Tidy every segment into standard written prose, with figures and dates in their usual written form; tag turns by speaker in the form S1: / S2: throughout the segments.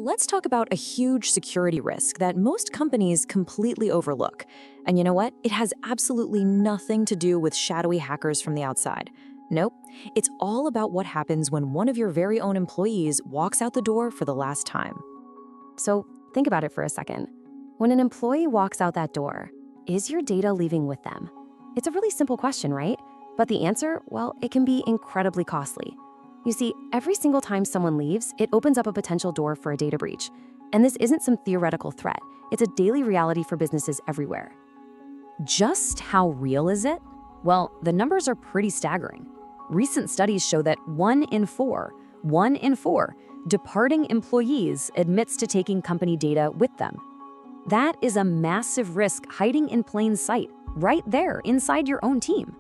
S1: let's talk about a huge security risk that most companies completely overlook. And you know what? It has absolutely nothing to do with shadowy hackers from the outside. Nope, it's all about what happens when one of your very own employees walks out the door for the last time.
S2: So think about it for a second. When an employee walks out that door, is your data leaving with them? It's a really simple question, right? But the answer, well, it can be incredibly costly. You see, every single time someone leaves, it opens up a potential door for a data breach. And this isn't some theoretical threat. It's a daily reality for businesses everywhere.
S1: Just how real is it? Well, the numbers are pretty staggering. Recent studies show that 1 in 4 departing employees admits to taking company data with them. That is a massive risk hiding in plain sight, right there inside your own team.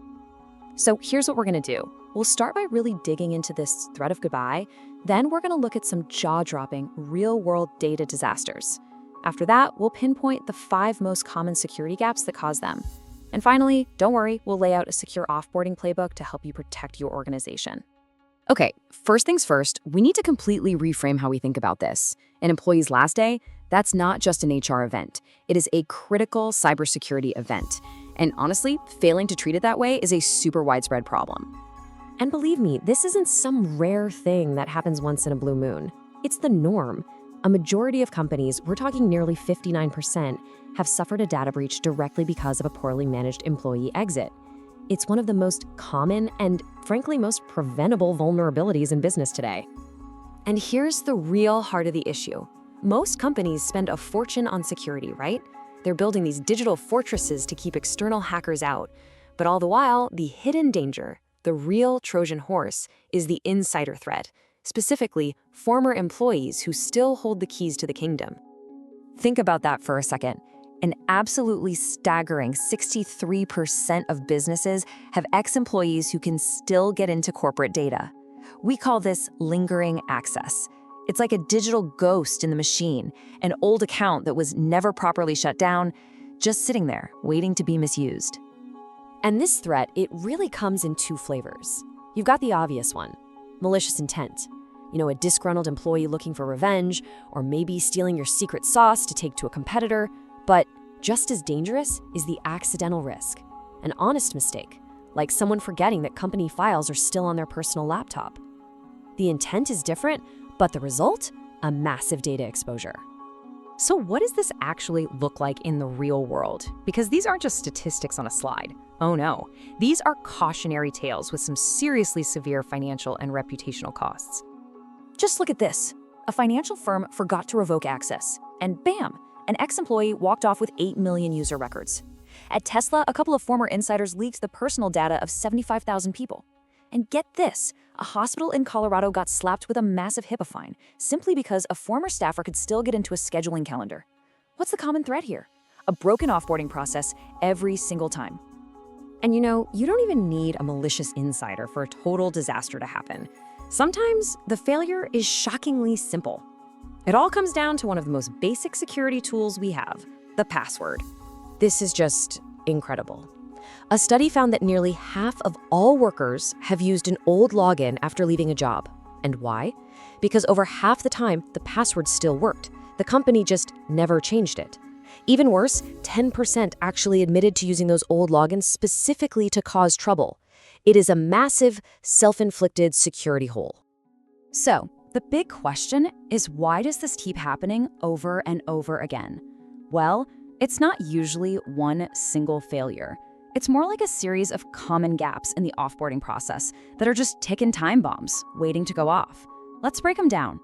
S1: So here's what we're gonna do. We'll start by really digging into this threat of goodbye. Then we're gonna look at some jaw-dropping, real-world data disasters. After that, we'll pinpoint the 5 most common security gaps that cause them. And finally, don't worry, we'll lay out a secure offboarding playbook to help you protect your organization. Okay, first things first, we need to completely reframe how we think about this. An employee's last day, that's not just an HR event. It is a critical cybersecurity event. And honestly, failing to treat it that way is a super widespread problem.
S2: And believe me, this isn't some rare thing that happens once in a blue moon. It's the norm. A majority of companies, we're talking nearly 59%, have suffered a data breach directly because of a poorly managed employee exit. It's one of the most common and, frankly, most preventable vulnerabilities in business today.
S1: And here's the real heart of the issue. Most companies spend a fortune on security, right? They're building these digital fortresses to keep external hackers out. But all the while, the hidden danger, the real Trojan horse, is the insider threat, specifically former employees who still hold the keys to the kingdom. Think about that for a second. An absolutely staggering 63% of businesses have ex-employees who can still get into corporate data. We call this lingering access. It's like a digital ghost in the machine, an old account that was never properly shut down, just sitting there, waiting to be misused.
S2: And this threat, it really comes in 2 flavors. You've got the obvious one, malicious intent. A disgruntled employee looking for revenge, or maybe stealing your secret sauce to take to a competitor. But just as dangerous is the accidental risk, an honest mistake, like someone forgetting that company files are still on their personal laptop. The intent is different, but the result? A massive data exposure.
S1: So what does this actually look like in the real world? Because these aren't just statistics on a slide. Oh no, these are cautionary tales with some seriously severe financial and reputational costs. Just look at this. A financial firm forgot to revoke access, and bam, an ex-employee walked off with 8 million user records. At Tesla, a couple of former insiders leaked the personal data of 75,000 people. And get this, a hospital in Colorado got slapped with a massive HIPAA fine simply because a former staffer could still get into a scheduling calendar. What's the common thread here? A broken offboarding process every single time. And you don't even need a malicious insider for a total disaster to happen. Sometimes the failure is shockingly simple. It all comes down to one of the most basic security tools we have, the password. This is just incredible. A study found that nearly half of all workers have used an old login after leaving a job. And why? Because over half the time, the password still worked. The company just never changed it. Even worse, 10% actually admitted to using those old logins specifically to cause trouble. It is a massive, self-inflicted security hole. So, the big question is, why does this keep happening over and over again? Well, it's not usually one single failure. It's more like a series of common gaps in the offboarding process that are just ticking time bombs, waiting to go off. Let's break them down.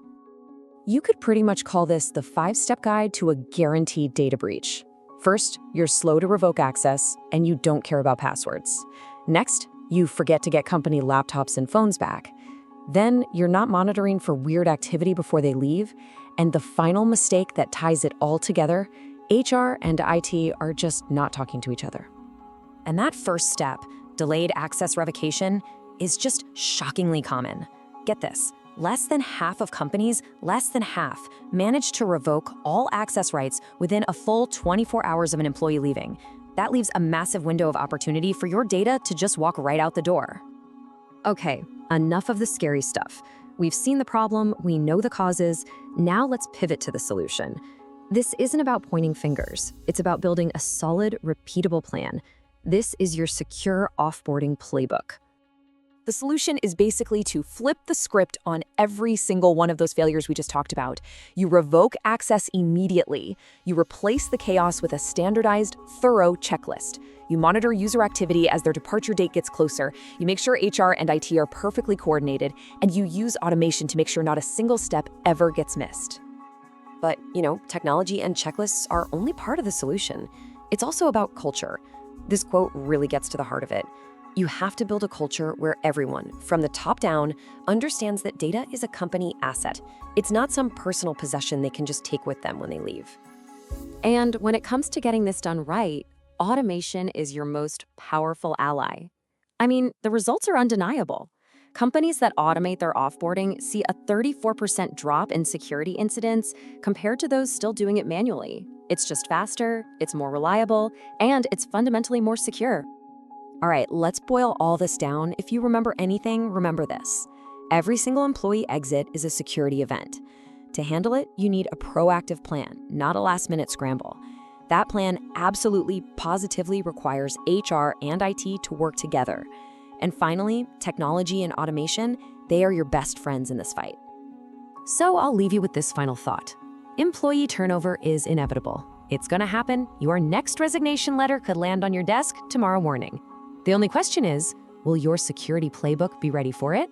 S1: You could pretty much call this the 5-step guide to a guaranteed data breach. First, you're slow to revoke access, and you don't care about passwords. Next, you forget to get company laptops and phones back. Then, you're not monitoring for weird activity before they leave. And the final mistake that ties it all together, HR and IT are just not talking to each other. And that first step, delayed access revocation, is just shockingly common. Get this, less than half of companies, manage to revoke all access rights within a full 24 hours of an employee leaving. That leaves a massive window of opportunity for your data to just walk right out the door. Okay, enough of the scary stuff. We've seen the problem, we know the causes, now let's pivot to the solution. This isn't about pointing fingers. It's about building a solid, repeatable plan. This is your secure offboarding playbook. The solution is basically to flip the script on every single one of those failures we just talked about. You revoke access immediately. You replace the chaos with a standardized, thorough checklist. You monitor user activity as their departure date gets closer. You make sure HR and IT are perfectly coordinated, and you use automation to make sure not a single step ever gets missed.
S2: But, technology and checklists are only part of the solution. It's also about culture. This quote really gets to the heart of it. You have to build a culture where everyone, from the top down, understands that data is a company asset. It's not some personal possession they can just take with them when they leave.
S1: And when it comes to getting this done right, automation is your most powerful ally. I mean, the results are undeniable. Companies that automate their offboarding see a 34% drop in security incidents compared to those still doing it manually. It's just faster, it's more reliable, and it's fundamentally more secure.
S2: All right, let's boil all this down. If you remember anything, remember this. Every single employee exit is a security event. To handle it, you need a proactive plan, not a last-minute scramble. That plan absolutely, positively requires HR and IT to work together. And finally, technology and automation, they are your best friends in this fight. So I'll leave you with this final thought. Employee turnover is inevitable. It's gonna happen. Your next resignation letter could land on your desk tomorrow morning. The only question is, will your security playbook be ready for it?